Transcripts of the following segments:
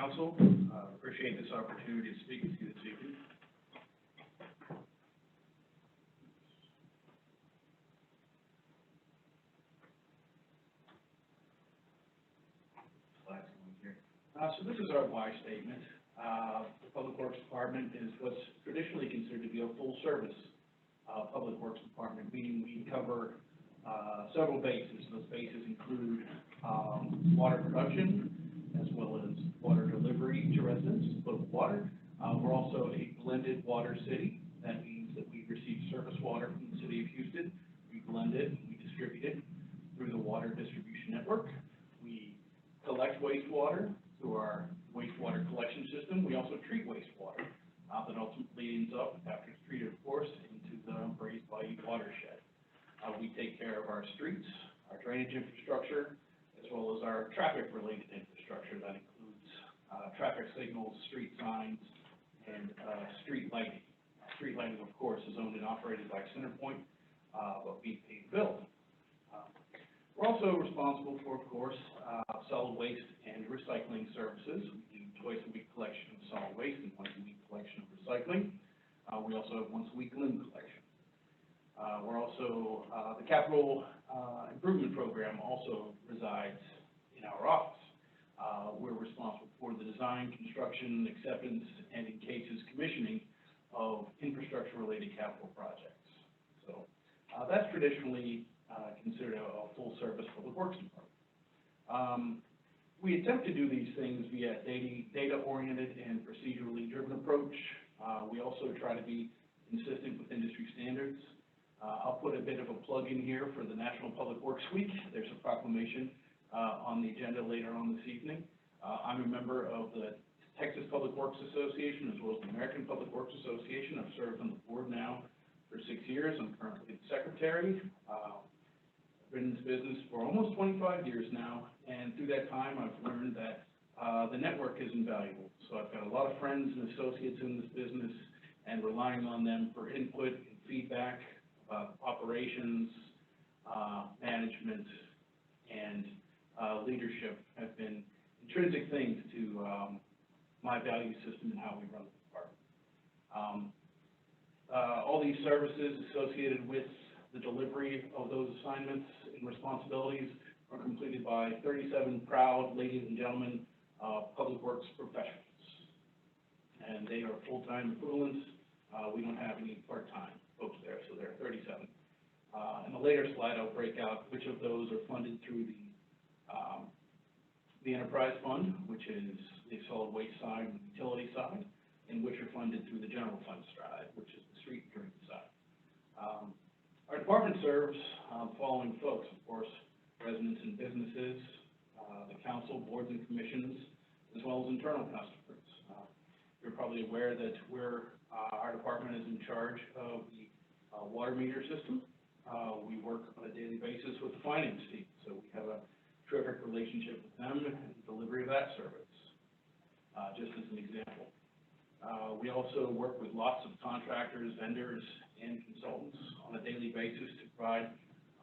Council. Appreciate this opportunity to speak with you this evening. So this is our why statement. The Public Works Department is what's traditionally considered to be a full-service Public Works Department, meaning we cover several bases. Those bases include water production, as well as water delivery to residents, potable water. We're also a blended water city. That means that we receive surface water from the city of Houston. We blend it, and we distribute it through the water distribution network. We collect wastewater through our wastewater collection system. We also treat wastewater that ultimately ends up, after it's treated, of course, into the Braised Bayou watershed. We take care of our streets, our drainage infrastructure, as well as our traffic-related infrastructure. That includes traffic signals, street signs, and street lighting. Street lighting, of course, is owned and operated by CenterPoint, but we pay the bill. We're also responsible for, of course, solid waste and recycling services. We do twice-a-week collection of solid waste and once-a-week collection of recycling. We also have once-a-week limb collection. We're also, the capital improvement program also resides in our office. We're responsible for the design, construction, acceptance, and in cases, commissioning of infrastructure-related capital projects. So that's traditionally considered a full-service Public Works Department. We attempt to do these things via data-oriented and procedurally driven approach. We also try to be consistent with industry standards. I'll put a bit of a plug in here for the National Public Works Week. There's a proclamation on the agenda later on this evening. I'm a member of the Texas Public Works Association as well as the American Public Works Association. I've served on the board now for 6 years. I'm currently the secretary. I've been in this business for almost 25 years now, and through that time I've learned that the network is invaluable. So I've got a lot of friends and associates in this business, and relying on them for input and feedback about operations, management, and leadership have been intrinsic things to my value system and how we run the department. All these services associated with the delivery of those assignments and responsibilities are completed by 37 proud ladies and gentlemen Public Works professionals. And they are full-time equivalents. We don't have any part-time folks there, so there are 37. In the later slide, I'll break out which of those are funded through the enterprise fund, which is the solid waste side and the utility side, and which are funded through the general fund side, which is the street and drain side. Our department serves the following folks, of course: residents and businesses, the council, boards and commissions, as well as internal customers. You're probably aware that our department is in charge of the water meter system. We work on a daily basis with the finance team, so we have a terrific relationship with them and the delivery of that service, just as an example. We also work with lots of contractors, vendors, and consultants on a daily basis to provide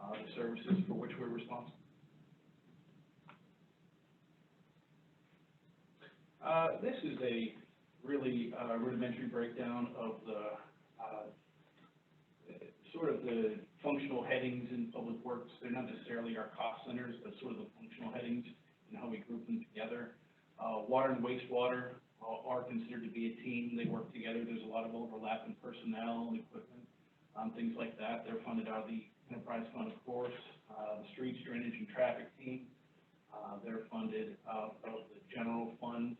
the services for which we're responsible. This is a really rudimentary breakdown of the sort of the functional headings in Public Works. They're not necessarily our cost centers, but sort of the functional headings and how we group them together. Water and wastewater are considered to be a team. They work together. There's a lot of overlap in personnel and equipment, things like that. They're funded out of the enterprise fund, of course. The streets, drainage, and traffic team, they're funded out of the general fund.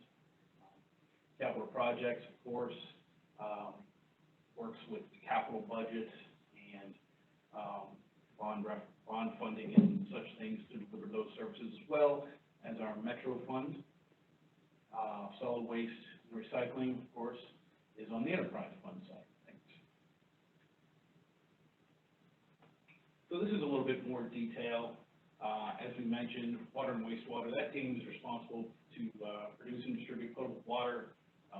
Capital projects, of course, works with the capital budget and bond funding and such things to deliver those services, as well as our Metro Fund. Solid waste and recycling, of course, is on the enterprise fund side of things. So this is a little bit more detail. As we mentioned, water and wastewater, that team is responsible to produce and distribute potable water.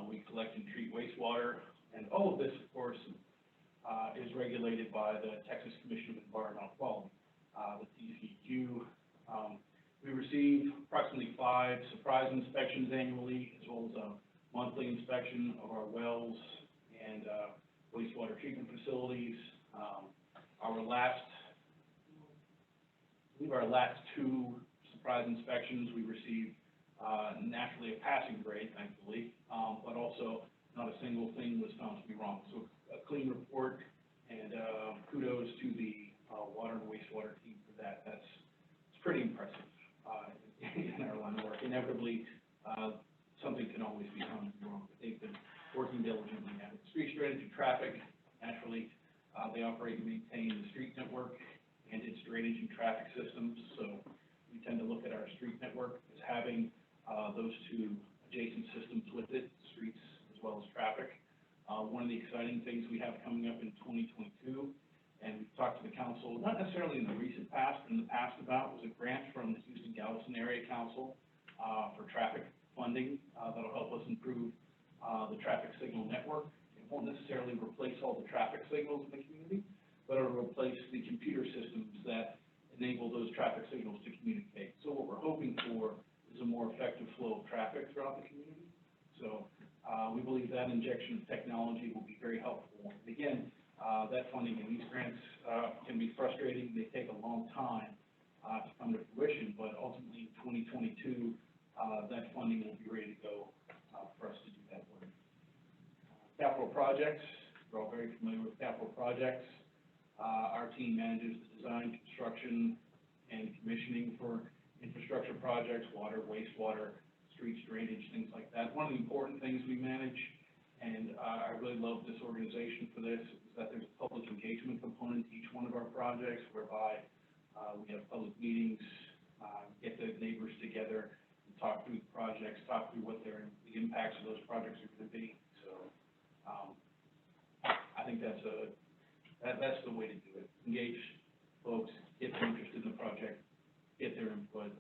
We collect and treat wastewater, and all of this, of course, is regulated by the Texas Commission of Environmental Quality. The TCEQ We receive approximately 5 surprise inspections annually, as well as a monthly inspection of our wells and wastewater treatment facilities. Our last 2 surprise inspections, we received naturally a passing grade, thankfully, but also not a single thing was found to be wrong. So a clean report, and kudos to the water and wastewater team for that. It's pretty impressive in our line of work. Inevitably, something can always be found to be wrong, but they've been working diligently at it. Street drainage and traffic, naturally, they operate and maintain the street network and its drainage and traffic systems. So we tend to look at our street network as having those 2 adjacent systems with it, streets as well as traffic. One of the exciting things we have coming up in 2022, and we've talked to the council, not necessarily in the recent past, but in the past about, was a grant from the Houston-Galveston Area Council for traffic funding that'll help us improve the traffic signal network. It won't necessarily replace all the traffic signals in the community, but it'll replace the computer systems that enable those traffic signals to communicate. So what we're hoping for is a more effective flow of traffic throughout the community. So we believe that injection of technology will be very helpful. And again, that funding in these grants can be frustrating. They take a long time to come to fruition, but ultimately in 2022, that funding will be ready to go for us to do that work. Capital projects, we're all very familiar with capital projects. Our team manages the design, construction, and commissioning for infrastructure projects, water, wastewater, streets, drainage, things like that. One of the important things we manage, and I really love this organization for this, is that there's a public engagement component to each one of our projects, whereby we have public meetings, get the neighbors together, and talk through the projects, talk through what the impacts of those projects are going to be. So I think that's the way to do it. Engage folks, get them interested in the project, get their input,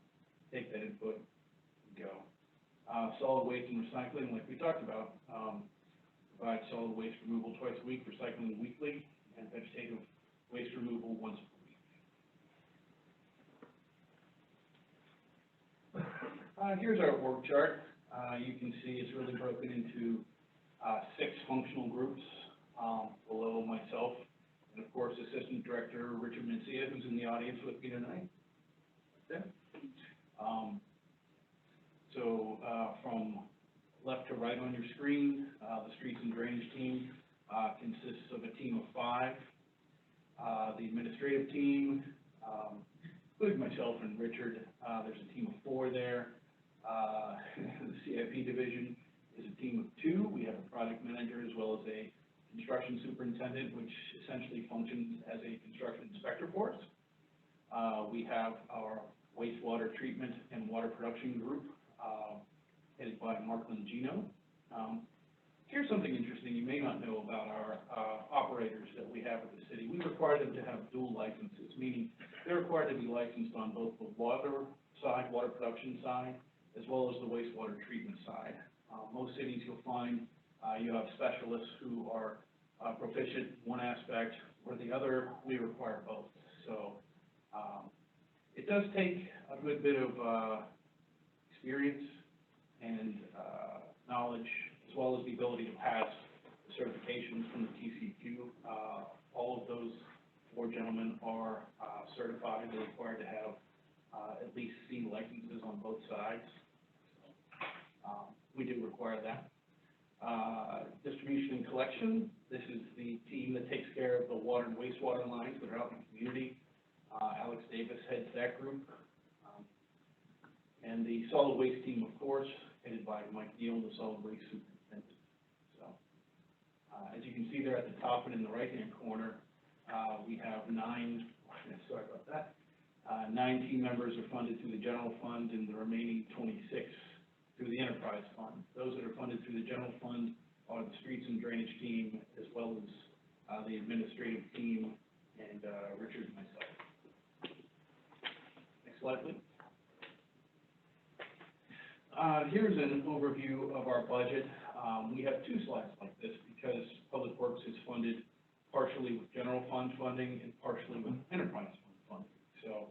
take that input, and go. Solid waste and recycling, like we talked about, provide solid waste removal twice a week, recycling weekly, and vegetative waste removal once per week. Here's our org chart. You can see it's really broken into 6 functional groups below myself, and of course Assistant Director Richard Mencia, who's in the audience with me tonight. Okay. So from left to right on your screen, the streets and drainage team consists of a team of 5. The administrative team, including myself and Richard, there's a team of 4 there. The CIP division is a team of 2. We have a project manager as well as a construction superintendent, which essentially functions as a construction inspector for us. We have our wastewater treatment and water production group, headed by Mark Lingino. Here's something interesting you may not know about our operators that we have at the city. We require them to have dual licenses, meaning they're required to be licensed on both the water side, water production side, as well as the wastewater treatment side. Most cities you'll find you have specialists who are proficient in one aspect or the other. We require both. So it does take a good bit of experience and knowledge, as well as the ability to pass the certifications from the TCQ. All of those 4 gentlemen are certified. They're required to have at least C licenses on both sides. We do require that. Distribution and collection, this is the team that takes care of the water and wastewater lines that are out in the community. Alex Davis heads that group. And the solid waste team, of course, headed by Mike Neal, the solid waste superintendent. So, as you can see there at the top and in the right-hand corner, we have 9, sorry about that, 9 team members are funded through the general fund, and the remaining 26 through the enterprise fund. Those that are funded through the general fund are the streets and drainage team, as well as the administrative team, and Richard and myself. Next slide, please. Here's an overview of our budget. We have 2 slides like this because Public Works is funded partially with general fund funding and partially with enterprise fund funding. So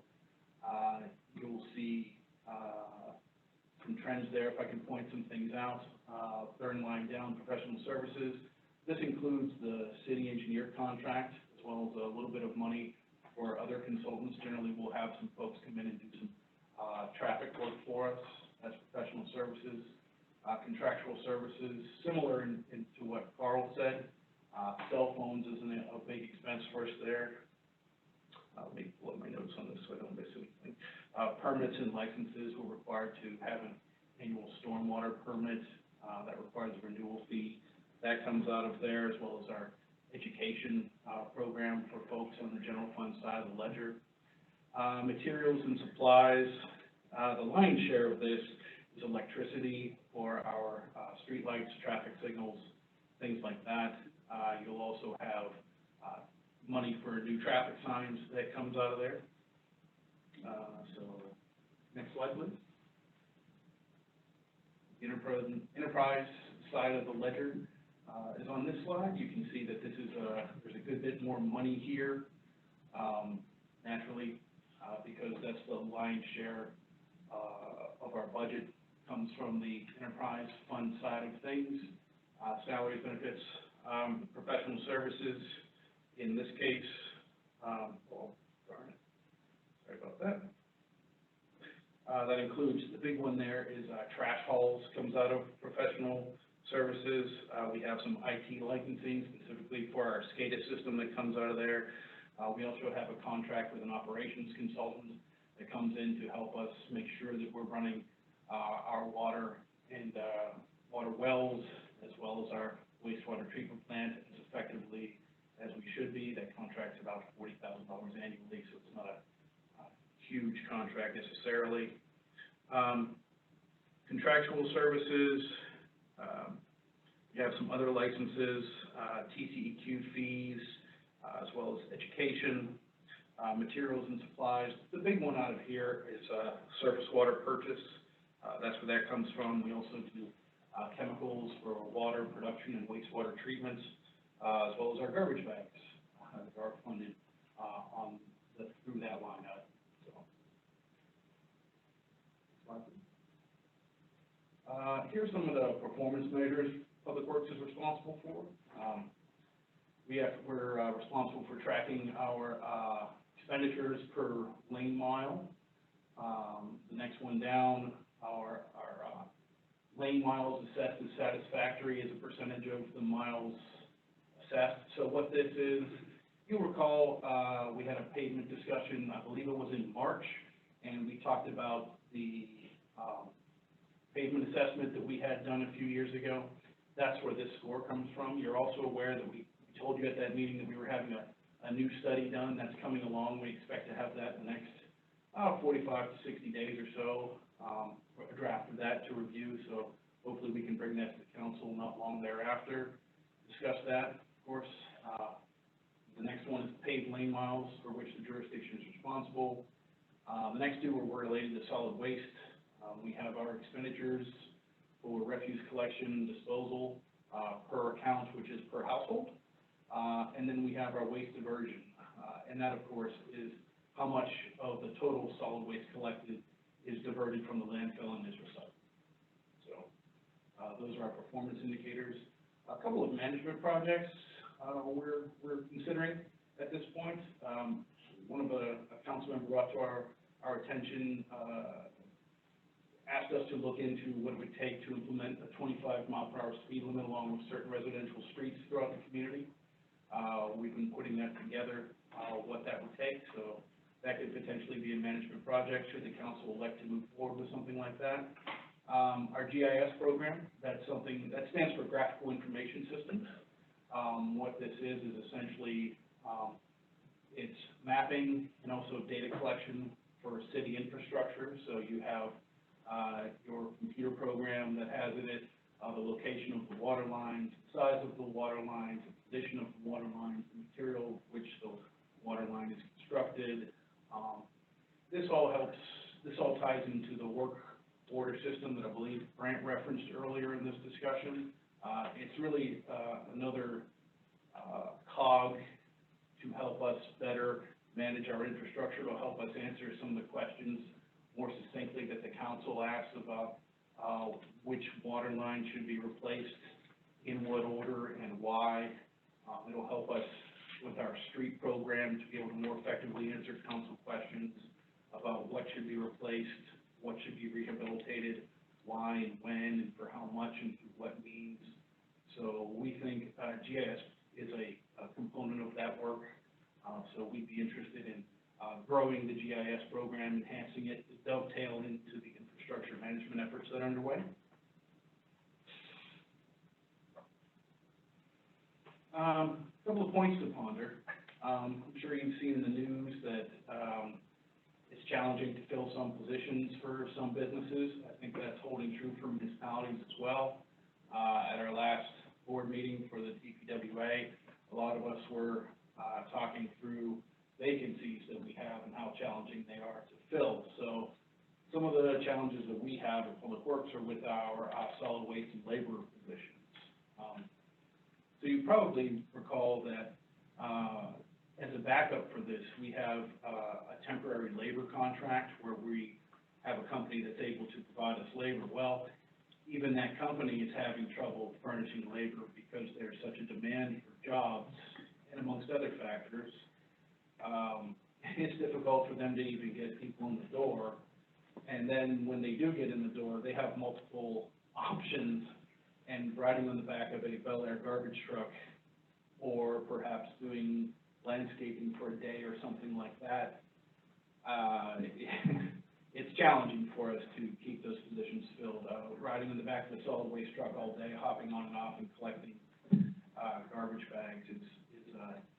you'll see some trends there, if I can point some things out. Third line down, professional services. This includes the city engineer contract, as well as a little bit of money for other consultants. Generally, we'll have some folks come in and do some traffic work for us. That's professional services. Contractual services, similar to what Carl said. Cell phones isn't a big expense for us there. Let me pull up my notes on this so I don't miss anything. Permits and licenses, we're required to have an annual stormwater permit that requires a renewal fee. That comes out of there, as well as our education program for folks on the general fund side of the ledger. Materials and supplies, the lion's share of this is electricity for our street lights, traffic signals, things like that. You'll also have money for new traffic signs that comes out of there. So, next slide, please. Enterprise side of the ledger is on this slide. You can see that this is there's a good bit more money here, naturally, because that's the lion's share of our budget comes from the enterprise fund side of things. Salaries, benefits, professional services. In this case, oh, darn it. Sorry about that. That includes, the big one there is trash hauls, comes out of professional services. We have some IT licensing specifically for our SCADA system that comes out of there. We also have a contract with an operations consultant that comes in to help us make sure that we're running our water and water wells, as well as our wastewater treatment plant as effectively as we should be. That contract's about $40,000 annually, so it's not a huge contract necessarily. Contractual services, you have some other licenses, TCEQ fees, as well as education, materials and supplies. The big one out of here is surface water purchase. That's where that comes from. We also do chemicals for water production and wastewater treatments, as well as our garbage bags that are funded through that line item. Here's some of the performance measures Public Works is responsible for. We're responsible for tracking our expenditures per lane mile. The next one down, our lane miles assessed as satisfactory as a percentage of the miles assessed. So what this is, you'll recall we had a pavement discussion, I believe it was in March, and we talked about the pavement assessment that we had done a few years ago. That's where this score comes from. You're also aware that we told you at that meeting that we were having a new study done that's coming along. We expect to have that in the next 45 to 60 days or so, a draft of that to review. So hopefully we can bring that to the council not long thereafter. Discuss that, of course. The next one is paved lane miles for which the jurisdiction is responsible. The next two are related to solid waste. We have our expenditures for refuse collection, disposal, per account, which is per household. And then we have our waste diversion. And that, of course, is how much of the total solid waste collected is diverted from the landfill and is recycled. So those are our performance indicators. A couple of management projects we're considering at this point. One of a council member brought to our attention, asked us to look into what it would take to implement a 25-mile-per-hour speed limit along with certain residential streets throughout the community. We've been putting that together, what that would take, so that could potentially be a management project should the council elect to move forward with something like that. Our GIS program, that's something that stands for Graphical Information Systems. What this is essentially it's mapping and also data collection for city infrastructure. So you have your computer program that has in it the location of the water lines, the size of the water lines, the position of the water lines, the material which the water line is constructed. This all ties into the work order system that I believe Brant referenced earlier in this discussion. It's really another cog to help us better manage our infrastructure. It'll help us answer some of the questions more succinctly that the council asked about which water line should be replaced, in what order, and why. It'll help us with our street program to be able to more effectively answer council questions about what should be replaced, what should be rehabilitated, why and when, and for how much, and through what means. So we think GIS is a component of that work. So we'd be interested in growing the GIS program, enhancing it, to dovetail into the infrastructure management efforts that are underway. A couple of points to ponder. I'm sure you've seen in the news that it's challenging to fill some positions for some businesses. I think that's holding true for municipalities as well. At our last board meeting for the DPWA, a lot of us were talking through vacancies that we have and how challenging they are to fill. So some of the challenges that we have at Public Works are with our solid waste and labor positions. So you probably recall that as a backup for this, we have a temporary labor contract where we have a company that's able to provide us labor. Well, even that company is having trouble furnishing labor because there's such a demand for jobs, and amongst other factors, it's difficult for them to even get people in the door. And then when they do get in the door, they have multiple options, and riding on the back of a Bellaire garbage truck, or perhaps doing landscaping for a day or something like that, it's challenging for us to keep those positions filled. Riding on the back of a solid waste truck all day, hopping on and off and collecting garbage bags is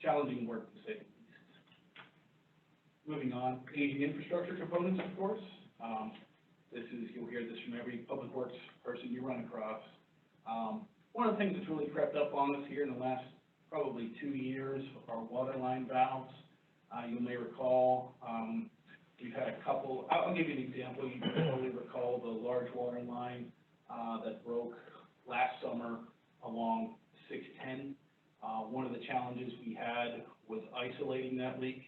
challenging work, to say the least. Moving on, aging infrastructure components, of course. You'll hear this from every public works person you run across. One of the things that's really crept up on us here in the last probably 2 years are water line valves. You may recall, we've had a couple. I'll give you an example. You probably recall the large water line that broke last summer along 610. One of the challenges we had was isolating that leak.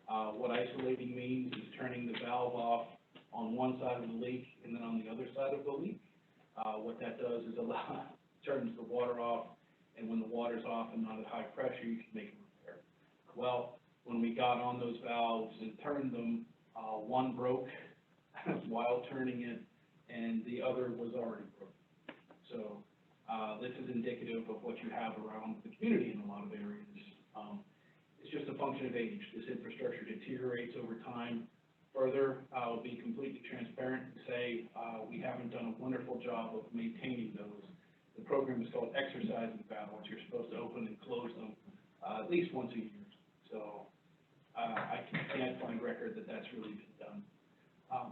What isolating means is turning the valve off on one side of the leak and then on the other side of the leak. What that does is turns the water off, and when the water's off and not at high pressure, you can make a repair. Well, when we got on those valves and turned them, one broke while turning it, and the other was already broken. So this is indicative of what you have around the community in a lot of areas. It's just a function of age. This infrastructure deteriorates over time. Further, I'll be completely transparent and say we haven't done a wonderful job of maintaining those. The program is called exercising valves. You're supposed to open and close them at least once a year. So I can't find record that that's really been done.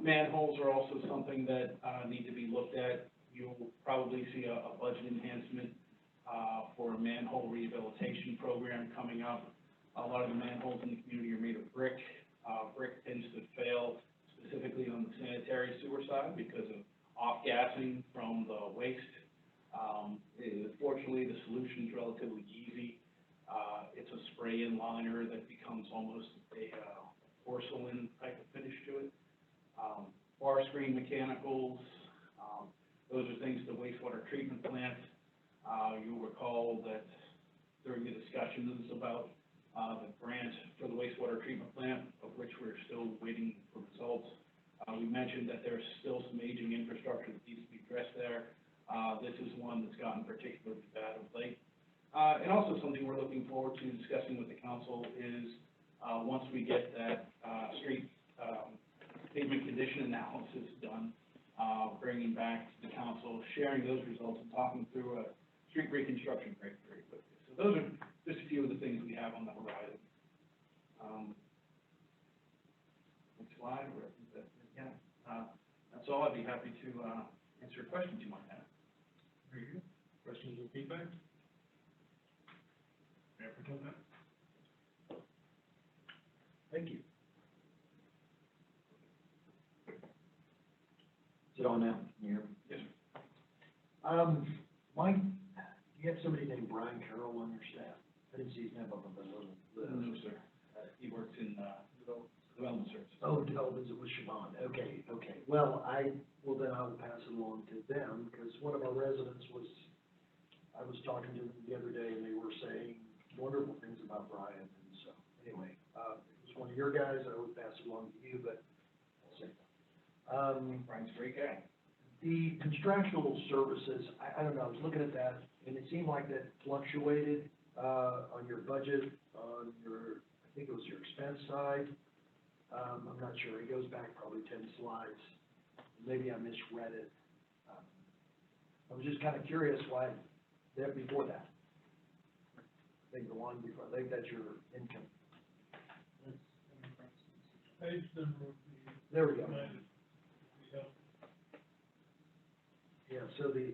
Manholes are also something that need to be looked at. You'll probably see a budget enhancement for a manhole rehabilitation program coming up. A lot of the manholes in the community are made of brick. Brick tends to fail specifically on the sanitary sewer side because of off-gassing from the waste. Fortunately, the solution is relatively easy. It's a spray-in liner that becomes almost a porcelain type of finish to it. Bar screen mechanicals, those are things the wastewater treatment plant. You'll recall that during the discussions about the grant for the wastewater treatment plant, of which we're still waiting for results, we mentioned that there's still some aging infrastructure that needs to be addressed there. This is one that's gotten particularly bad of late. And also something we're looking forward to discussing with the council is once we get that street pavement condition analysis done, bringing back to the council, sharing those results, and talking through a street reconstruction very quickly. So those are just a few of the things we have on the horizon. Next slide. That's all. I'd be happy to answer questions you might have. Very good. Questions or feedback? Thank you. Is it on now? Can you hear me? Yes, sir. Mike, do you have somebody named Brian Carroll on your staff? I didn't see his name up on the little. No, sir. He works in development services. Oh, development, it was Siobhan, okay. Well, then I will pass it along to them, because one of our residents I was talking to them the other day, and they were saying wonderful things about Brian, and so, anyway, it was one of your guys, I would pass it along to you, but I'll say that. Brian's a great guy. The contractual services, I don't know, I was looking at that, and it seemed like that fluctuated, on your budget, on your, I think it was your expense side. I'm not sure, it goes back probably 10 slides, maybe I misread it. I was just kind of curious why, that before that. I think the one before, I think that's your income. Page number would be. There we go. Yeah. Yeah, so the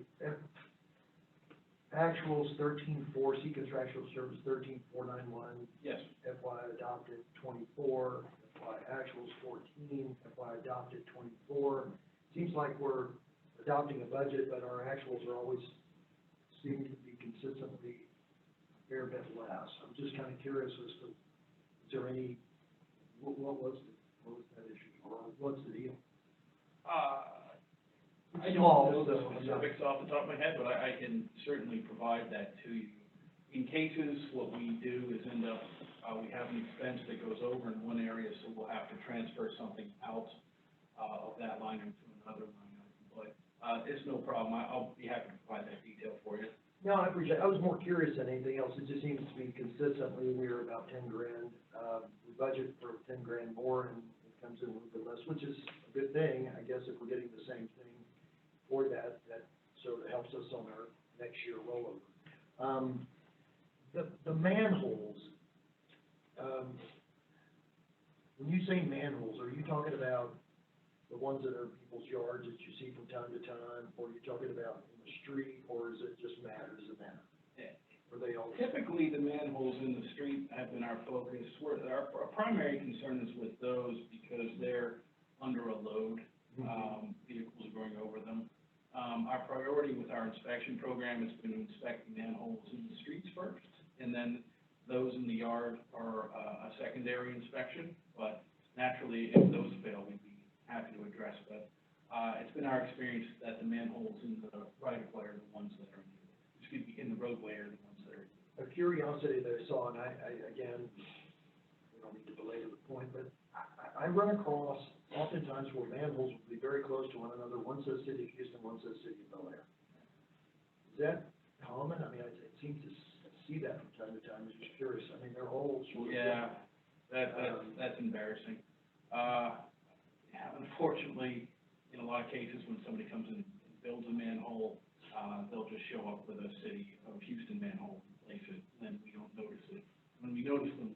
actuals 13.4, C contractual service 13.491, Yes. FY adopted 24, FY actuals 14, FY adopted 24. Seems like we're adopting a budget, but our actuals are always seeming to be consistently a fair bit less. I'm just kind of curious as to, is there any, what was that issue, or what's the deal? I don't Small, know the so I'm not- specifics off the top of my head, but I can certainly provide that to you. In cases, what we do is end up, we have an expense that goes over in one area, so we'll have to transfer something out of that line into another line item. But it's no problem. I'll be happy to provide that detail for you. No, I appreciate it. I was more curious than anything else. It just seems to be consistently, we're about 10 grand. We budget for 10 grand more, and it comes in a little bit less, which is a good thing. I guess if we're getting the same thing for that sort of helps us on our next year rollover. The manholes, when you say manholes, are you talking about the ones that are in people's yards that you see from time to time, or are you talking about in the street, or is it just matter, does it matter? Are they all? Typically, the manholes in the street have been our focus. Our primary concern is with those because they're under a load. Vehicles are going over them. Our priority with our inspection program has been to inspect the manholes in the streets first, and then those in the yard are a secondary inspection. But naturally, if those fail, we'd be happy to address. But it's been our experience that the manholes in the right-of-way are the ones that are in the roadway are the ones that are. A curiosity that I saw, and I again, we don't need to belabor the point, but I run across oftentimes where manholes will be very close to one another. One says City of Houston, one says City of Bellaire. Is that common? I mean, I seem to see that from time to time. I'm just curious. I mean, they're all sort of. Yeah, that's embarrassing. Unfortunately, in a lot of cases, when somebody comes in and builds a manhole, they'll just show up with a City of Houston manhole and place it, and then we don't notice it. When we notice them,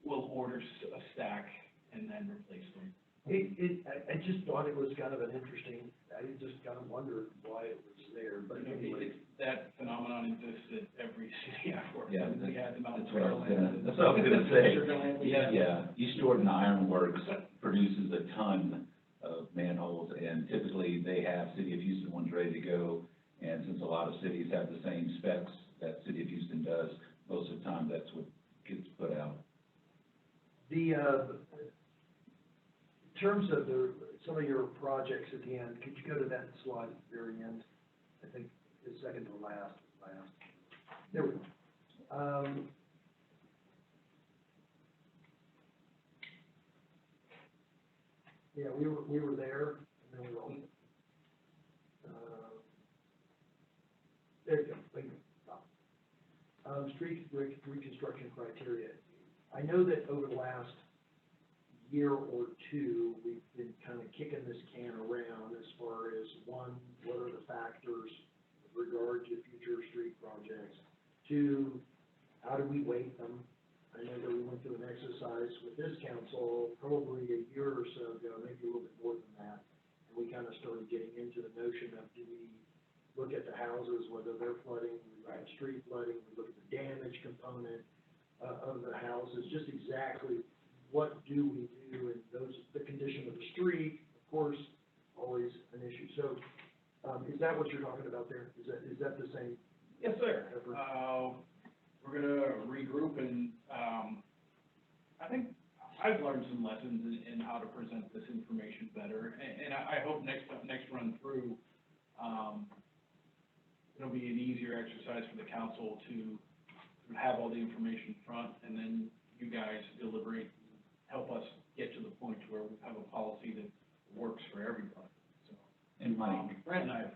we'll order a stack and then replace them. I just thought it was kind of an interesting, I just kind of wondered why it was there, but anyway. That phenomenon exists at every city I've worked Yeah, in. We had them out in that's what I was Sugarland. that's what I was gonna say. Sugarland, we had- Yeah, East Jordan Iron Works produces a ton of manholes, and typically they have City of Houston ones ready to go. And since a lot of cities have the same specs that City of Houston does, most of the time that's what gets put out. The, in terms of some of your projects at the end, could you go to that slide at the very end? I think the second to last. There we go. Yeah, we were there, and then we rolled. There you go. Thank you. Street reconstruction criteria. I know that over the last year or two, we've been kind of kicking this can around as far as, one, what are the factors with regard to future street projects? Two, how do we weight them? I know that we went through an exercise with this council probably a year or so ago, maybe a little bit more than that, and we kind of started getting into the notion of, do we look at the houses, whether they're flooding, we look at street flooding, we look at the damage component of the houses, just exactly what do we do, and the condition of the street, of course, always an issue. So, is that what you're talking about there? Is that the same? Yes, sir. effort? We're gonna regroup and, I think I've learned some lessons in how to present this information better, and I hope next run through, it'll be an easier exercise for the council to have all the information front, and then you guys deliberate, help us get to the point where we have a policy that works for everybody, so. And Mike, Brett and I have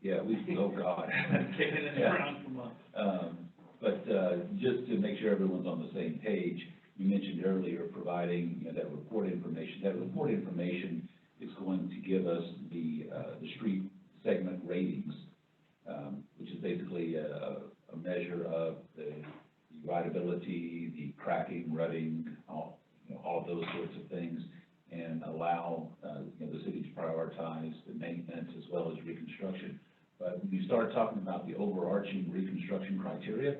yeah, oh God. taken this Yeah. around for months. But just to make sure everyone's on the same page, you mentioned earlier providing, that report information. That report information is going to give us the street segment ratings, which is basically a measure of the rideability, the cracking, rutting, all of those sorts of things, and allow, the city to prioritize the maintenance as well as reconstruction. But when you start talking about the overarching reconstruction criteria,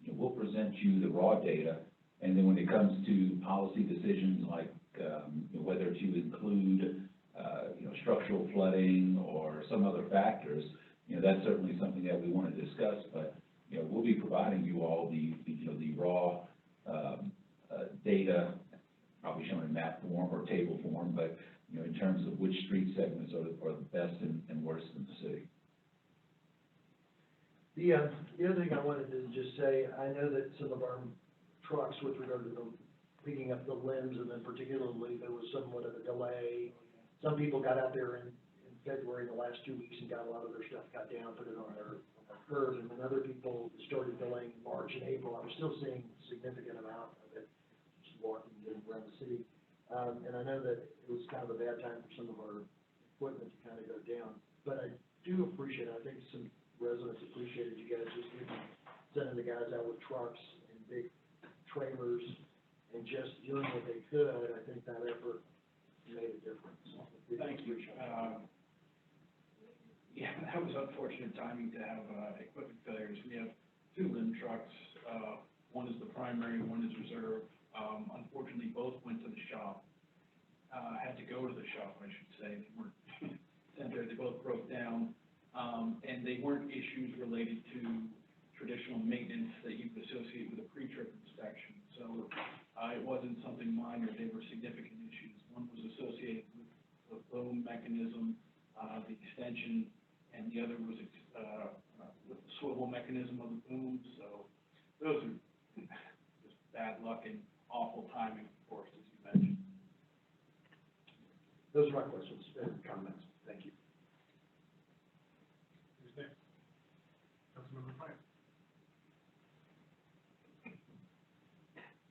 we'll present you the raw data, and then when it comes to policy decisions like, whether to include, structural flooding or some other factors, that's certainly something that we want to discuss, but, we'll be providing you all the raw, data, probably shown in map form or table form, but, in terms of which street segments are the best and worst in the city. The other thing I wanted to just say, I know that some of our trucks with regard to picking up the limbs, and then particularly there was somewhat of a delay. Some people got out there in February, the last 2 weeks, and got a lot of their stuff cut down, put it on their curb, and then other people started delaying in March and April. I was still seeing a significant amount of it, just walking around the city. And I know that it was kind of a bad time for some of our equipment to kind of go down, but I do appreciate it. I think some residents appreciated you guys just sending the guys out with trucks and big trailers and just doing what they could. I think that effort made a difference. Thank you. Yeah, that was unfortunate timing to have, equipment failures. We have 2 limb trucks, one is the primary, one is reserve. Unfortunately, both went to the shop, had to go to the shop, I should say. They weren't sent there, they both broke down. And they weren't issues related to traditional maintenance that you would associate with a pre-trip inspection. So, it wasn't something minor, they were significant issues. One was associated with the boom mechanism, the extension, and the other was, with the swivel mechanism of the boom. So, those are just bad luck and awful timing, of course, as you mentioned. Those are my questions and comments. Thank you. Who's next? Councilmember Pike.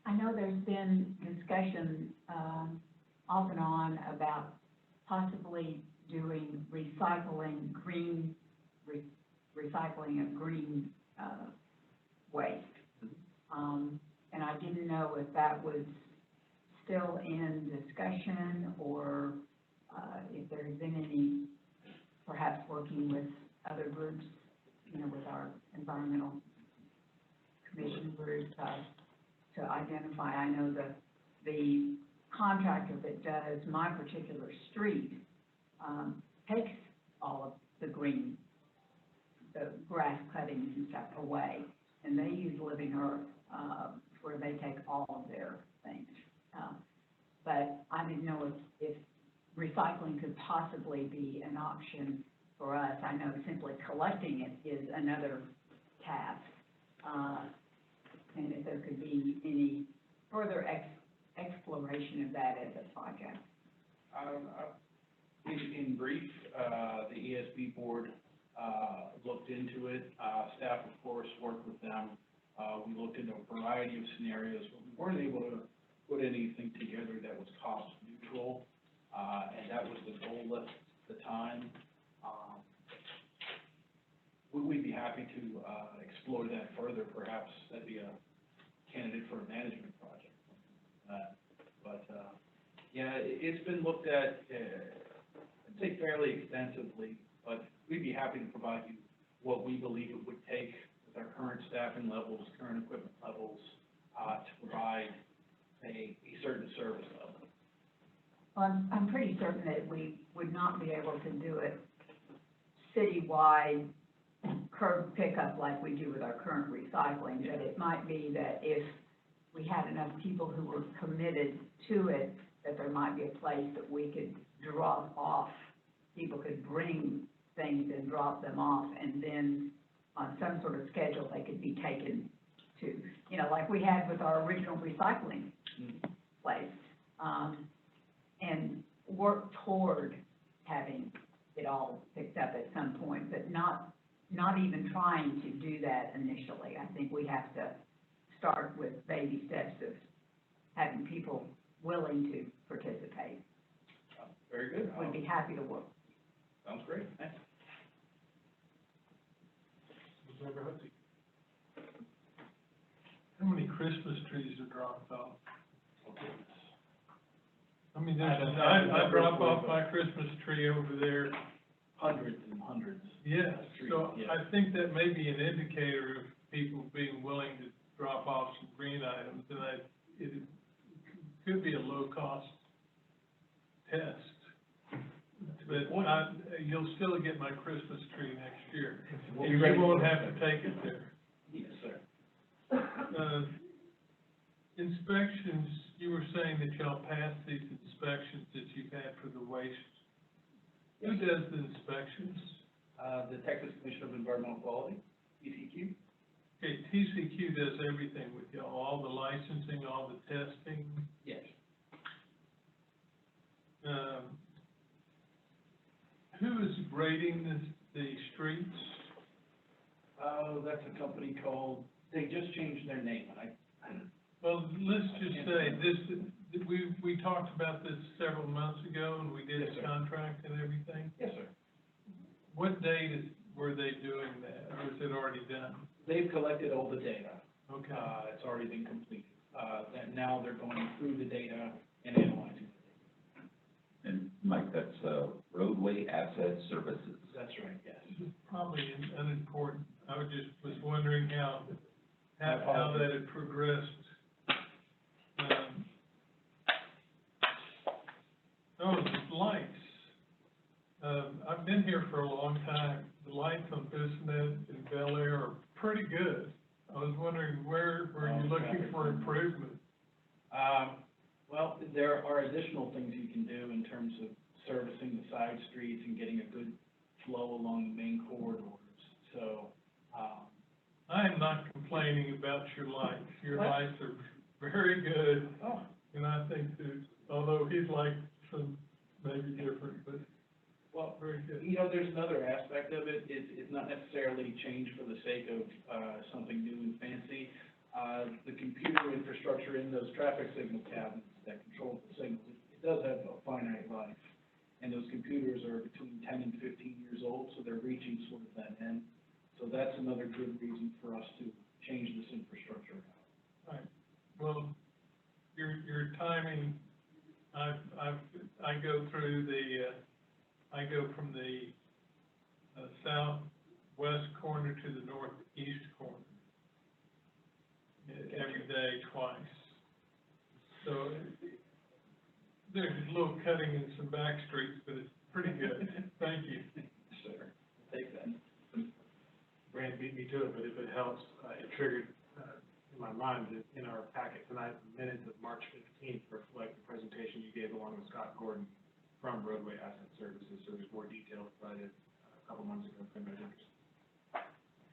I know there's been discussion, off and on about possibly doing recycling of green, waste. And I didn't know if that was still in discussion, or, if there had been any, perhaps working with other groups, with our environmental commission group, to identify. I know the contractor that does my particular street, takes all of the grass cuttings and stuff away, and they use Living Earth, where they take all of their things. But I didn't know if recycling could possibly be an option for us. I know simply collecting it is another task, and if there could be any further exploration of that as a project. In brief, the ESB board, looked into it. Staff, of course, worked with them. We looked into a variety of scenarios, but we weren't able to put anything together that was cost neutral, and that was the goal at the time. We'd be happy to, explore that further. Perhaps that'd be a candidate for a management project. Yeah, it's been looked at, I'd say fairly extensively, but we'd be happy to provide you what we believe it would take with our current staffing levels, current equipment levels, to provide a certain service level. Well, I'm pretty certain that we would not be able to do it citywide curb pickup like we do with our current recycling, but it might be that if we had enough people who were committed to it, that there might be a place that we could drop off. People could bring things and drop them off, and then on some sort of schedule, they could be taken to, you know, like we had with our original recycling place, and work toward having it all picked up at some point, but not even trying to do that initially. I think we have to start with baby steps of having people willing to participate. Very good. We'd be happy to work. Sounds great, thanks. Councilmember Hutchins. How many Christmas trees are dropped off? I mean, I drop off my Christmas tree over there. Hundreds and hundreds. Yes, so Yeah. I think that may be an indicator of people being willing to drop off some green items, and it could be a low-cost test. But you'll still get my Christmas tree next year, and you won't have to take it there. Yes, sir. Inspections, you were saying that y'all passed these inspections that you've had for the waste. Who does the inspections? The Texas Commission of Environmental Quality, TCQ. Okay, TCQ does everything with y'all, all the licensing, all the testing. Yes. Who is grading the streets? Oh, that's a company called, they just changed their name, Well, let's just say this, we talked about this several months ago, and we did Yes, a sir. contract and everything. Yes, sir. What date were they doing that, or is it already done? They've collected all the data. Okay. It's already been completed. And now they're going through the data and analyzing it. And Mike, that's roadway asset services. That's right, yes. This is probably unimportant. I was wondering how that had progressed. The lights. I've been here for a long time. The lights on Bissonnette and Bellaire are pretty good. I was wondering, where were you looking for improvement? Well, there are additional things you can do in terms of servicing the side streets and getting a good flow along the main corridors. So, I am not complaining about your lights. Your What? lights are very good, oh, and I think that, although he'd like some maybe different, but well, very good. you know, there's another aspect of it. It's not necessarily change for the sake of something new and fancy. The computer infrastructure in those traffic signal cabinets that control the signals, it does have a finite life. And those computers are between 10 and 15 years old, so they're reaching sort of that end. So that's another good reason for us to change this infrastructure out. Right. Well, your timing, I go through I go from the southwest corner to the northeast corner every day, twice. So there's a little cutting in some back streets, but it's pretty good. Thank you. Sure, take that. Brand beat me to it, but if it helps, it triggered in my mind that in our packet tonight, the minutes of March 15th reflect the presentation you gave along with Scott Gordon from Roadway Asset Services, so there's more detail provided a couple months ago from those interests.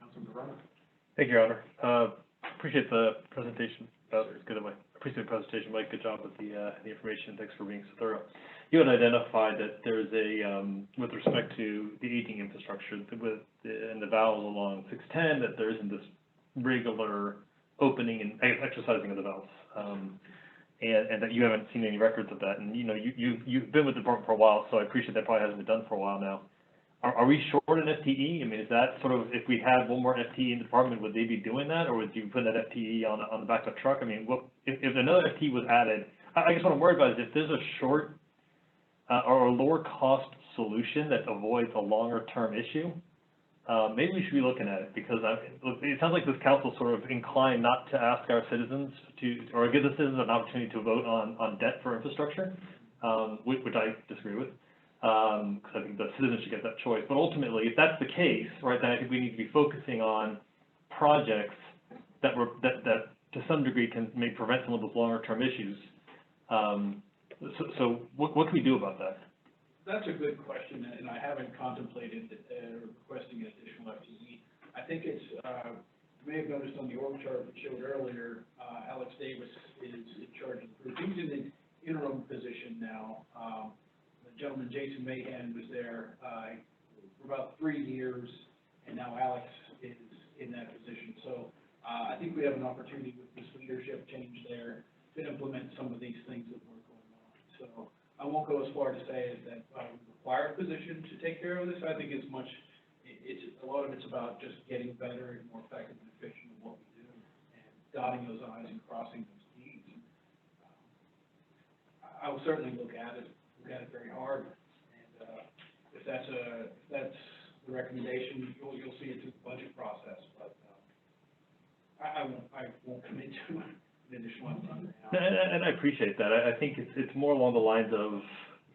Councilman Verona. Thank you, Your Honor. Appreciate the presentation. It's good of Mike. Appreciate the presentation, Mike. Good job with the information. Thanks for being so thorough. You had identified that there's with respect to the aging infrastructure, and the valves along 610, that there isn't this regular opening and exercising of the valves. And that you haven't seen any records of that. And, you know, you've been with the department for a while, so I appreciate that probably hasn't been done for a while now. Are we short an FTE? I mean, is that sort of, if we had one more FTE in the department, would they be doing that? Or would you put that FTE on the back of a truck? I mean, if another FTE was added, I guess what I'm worried about is if there's a short or a lower cost solution that avoids a longer term issue, maybe we should be looking at it, because it sounds like this council sort of inclined not to ask our citizens or give the citizens an opportunity to vote on debt for infrastructure, which I disagree with, because I think the citizens should get that choice. But ultimately, if that's the case, right, then I think we need to be focusing on projects that to some degree, may prevent some of those longer-term issues. So what can we do about that? That's a good question, and I haven't contemplated requesting an additional FTE. I think it's, you may have noticed on the org chart that showed earlier, Alex Davis is in charge of the group. He's in the interim position now. The gentleman, Jason Mahan, was there for about 3 years, and now Alex is in that position. So I think we have an opportunity with this leadership change there to implement some of these things that were going on. So I won't go as far to say as that we require a position to take care of this. I think it's a lot of it's about just getting better and more effective and efficient in what we do, and dotting those I's and crossing those T's. I will certainly look at it very hard, and if that's the recommendation, you'll see it through the budget process, but I won't commit to an additional amount now. And I appreciate that. I think it's more along the lines of,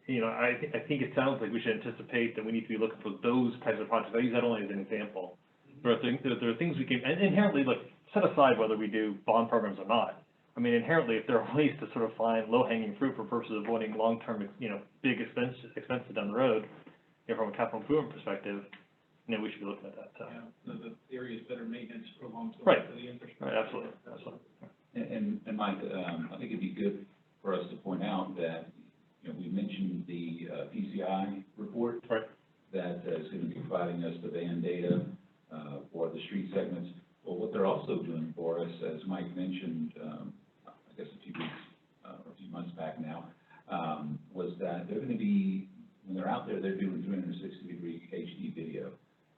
you know, I think it sounds like we should anticipate that we need to be looking for those types of projects. I use that only as an example. There are things we can, and inherently, look, set aside whether we do bond programs or not. I mean, inherently, if there are ways to sort of find low-hanging fruit for purposes of avoiding long-term, you know, big expenses down the road, you know, from a capital improvement perspective, you know, we should be looking at that, so. Yeah, the theory is better maintenance prolongs the Right. life of the infrastructure. Right, absolutely. And Mike, I think it'd be good for us to point out that, you know, we mentioned the PCI report. Right. That is going to be providing us the van data for the street segments. Well, what they're also doing for us, as Mike mentioned, I guess a few weeks or a few months back now, was that they're going to be, when they're out there, they're doing 360-degree HD video.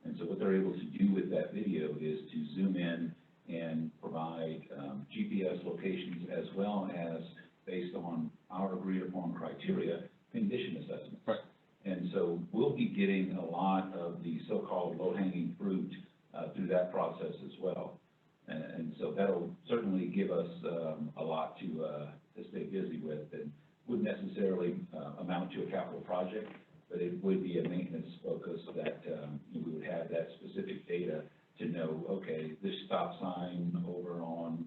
And so what they're able to do with that video is to zoom in and provide GPS locations, as well as, based on our agreed-upon criteria, condition assessments. Right. And so we'll be getting a lot of the so-called low-hanging fruit through that process as well. And so that'll certainly give us a lot to stay busy with, and wouldn't necessarily amount to a capital project, but it would be a maintenance focus that we would have that specific data to know, okay, this stop sign over on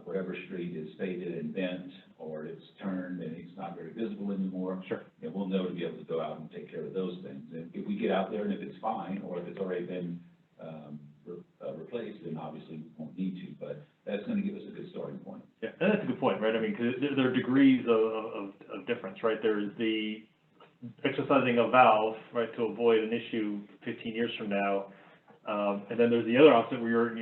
whatever street is faded and bent, or it's turned and it's not very visible anymore. Sure. And we'll know to be able to go out and take care of those things. And if we get out there and if it's fine, or if it's already been replaced, then obviously we won't need to, but that's going to give us a good starting point. Yeah, and that's a good point, right? I mean, because there are degrees of difference, right? There's the exercising a valve, right, to avoid an issue 15 years from now. And then there's the other opposite where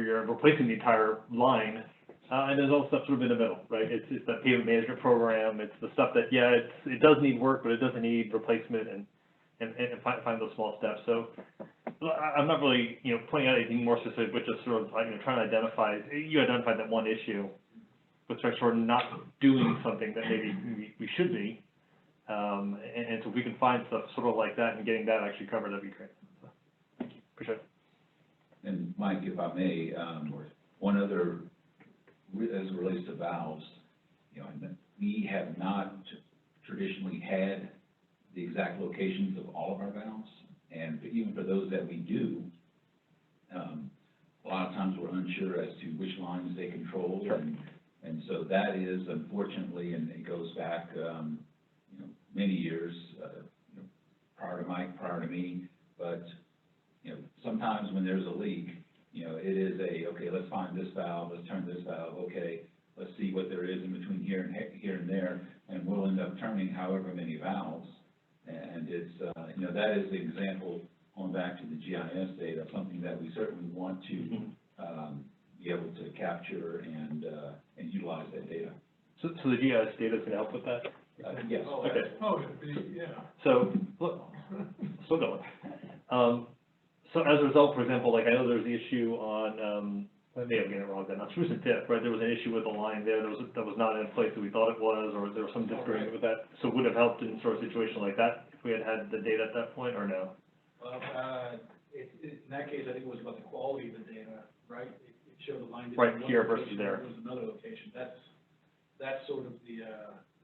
you're replacing the entire line, and there's all stuff sort of in the middle, right? It's that pavement management program. It's the stuff that, yeah, it does need work, but it doesn't need replacement, and find those small steps. So I'm not really, you know, pointing out anything more specific, but just sort of, you know, trying to identify. You identified that one issue with respect to sort of not doing something that maybe we should be. And so if we can find stuff sort of like that and getting that actually covered, that'd be great. So, thank you. Appreciate it. And Mike, if I may, one other, as it relates to valves, you know, we have not traditionally had the exact locations of all of our valves, and even for those that we do, a lot of times we're unsure as to which lines they control. Sure. And so that is, unfortunately, and it goes back, you know, many years, you know, prior to Mike, prior to me, but, you know, sometimes when there's a leak, you know, it is okay, let's find this valve, let's turn this valve, okay, let's see what there is in between here and there, and we'll end up turning however many valves. And it's, you know, that is the example, going back to the GIS data, something that we certainly want to be able to capture and utilize that data. So the GIS data is going to help with that? Yes. Okay. Oh, yeah. So, look, still going. So as a result, for example, like I know there's the issue on, I may have gotten it wrong then, on Spruce and Tip, right? There was an issue with the line there that was not in place that we thought it was, or there was some disagreement with that. So would it have helped in sort of a situation like that if we had had the data at that point, or no? Well, in that case, I think it was about the quality of the data, right? It showed the line. Right, here versus there. It was another location. That's sort of the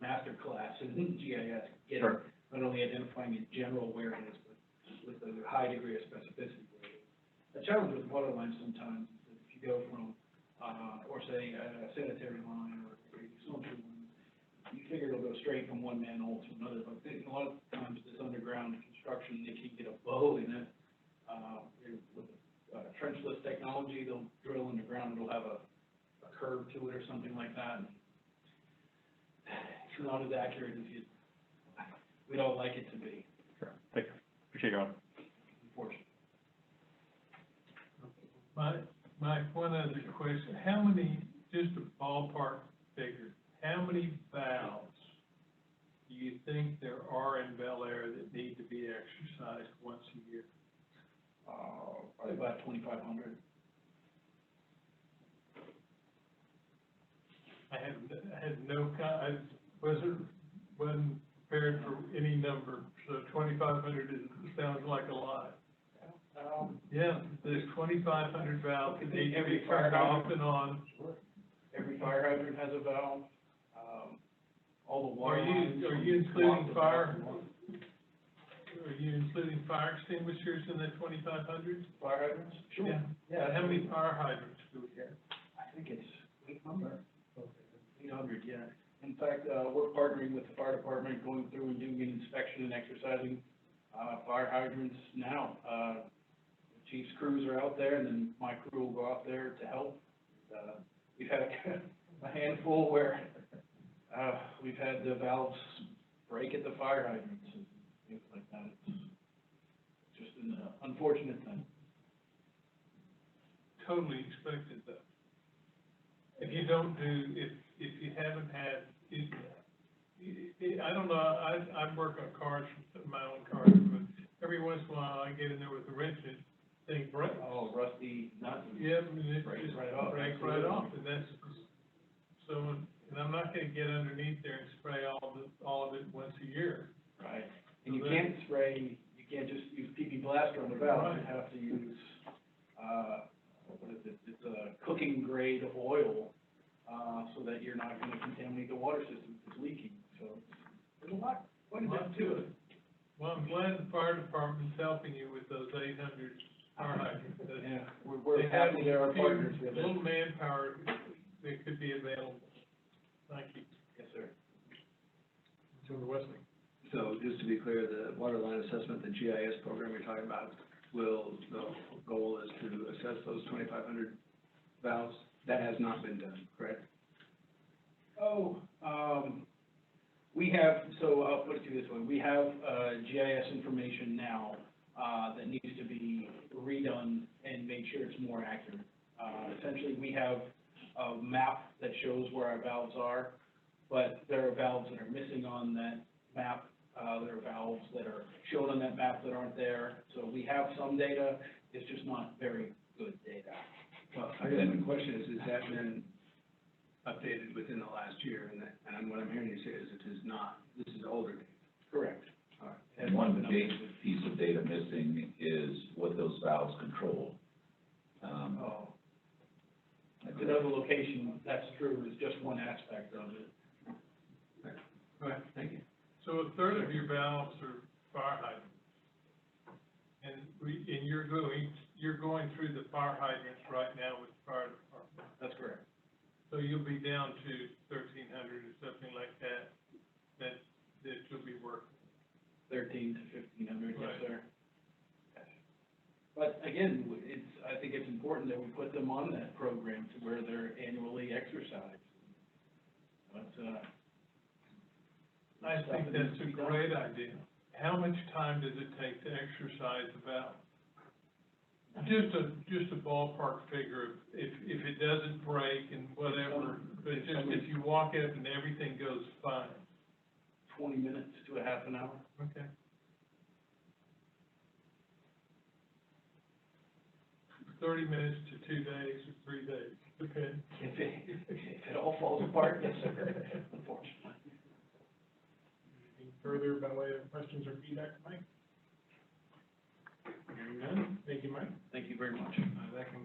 master class in GIS, Sure. not only identifying in general where it is, but with a high degree of specificity where it is. The challenge with water lines sometimes is that if you go from or say a sanitary line or a utility line, you figure it'll go straight from one manhole to another, but a lot of times this underground construction, they can get a bow in it. With trenchless technology, they'll drill in the ground, it'll have a curve to it or something like that. It's not as accurate as we'd all like it to be, Sure. Thank you. Appreciate your honor. unfortunately. Mike, one other question, how many, just a ballpark figure, how many valves do you think there are in Bellaire that need to be exercised once a year? Probably about 2,500. I had no, I wasn't prepared for any number, so 2,500 sounds like a lot. Yeah, there's 2,500 valves that need to be turned off and on. Every fire hydrant has a valve, all the water Are lines. you including fire? Are you including fire extinguishers in the 2,500? Fire hydrants? Sure. Yeah. Yeah. How many fire hydrants do we have? I think it's 800. 800, yeah. In fact, we're partnering with the fire department, going through and doing an inspection and exercising, fire hydrants now. The chief's crews are out there, and then my crew will go out there to help. We've had a handful where, we've had the valves break at the fire hydrants and things like that. It's just an unfortunate thing. Totally expected though. If you don't do, if you haven't had, I don't know, I work on cars, my own cars, but every once in a while I get in there with a wrench and thing breaks. Oh, rusty nuts. Yeah, and it Breaks just right off. breaks right off, and that's, so, and I'm not gonna get underneath there and spray all of it once a year. Right, and you can't spray, you can't just use PP blaster on the valve, you have to use, what is it, it's a cooking grade oil, so that you're not gonna contaminate the water system if it's leaking, so there's a lot, quite a bit to it. Well, I'm glad the fire department's helping you with those 800 fire hydrants. Yeah, we're happy they're our partners with A it. little manpower that could be available. Thank you. Yes, sir. Councilmember Wesley. So just to be clear, the water line assessment, the GIS program you're talking about, the goal is to assess those 2,500 valves? That has not been done, correct? Oh, we have, so I'll put it to you this way, we have, GIS information now, that needs to be redone and made sure it's more accurate. Essentially, we have a map that shows where our valves are, but there are valves that are missing on that map. There are valves that are shown on that map that aren't there. So we have some data, it's just not very good data. Well, I guess the question is, has that been updated within the last year? And what I'm hearing you say is it is not, this is older data. Correct. All right. It has And one not been big updated. piece of data missing is what those valves control. Oh. At another location, that's true, is just one aspect of it. All right, thank you. So a third of your valves are fire hydrants. And you're going through the fire hydrants right now with the fire department. That's correct. So you'll be down to 1,300 or something like that, that you'll be working. 1,300 to 1,500, yes, Right. sir. But again, I think it's important that we put them on that program to where they're annually exercised. But, I stuff think that that's needs to a be done. great idea. How much time does it take to exercise the valve? Just a ballpark figure, if it doesn't break and whatever, but just if you walk up and everything goes fine. 20 minutes to a half an hour. Okay. $30 minutes to 2 days or 3 days, okay. If it all falls apart, yes, sir, unfortunately. Anything further by way of questions or feedback, Mike? Hearing none, thank you, Mike. Thank you very much. That can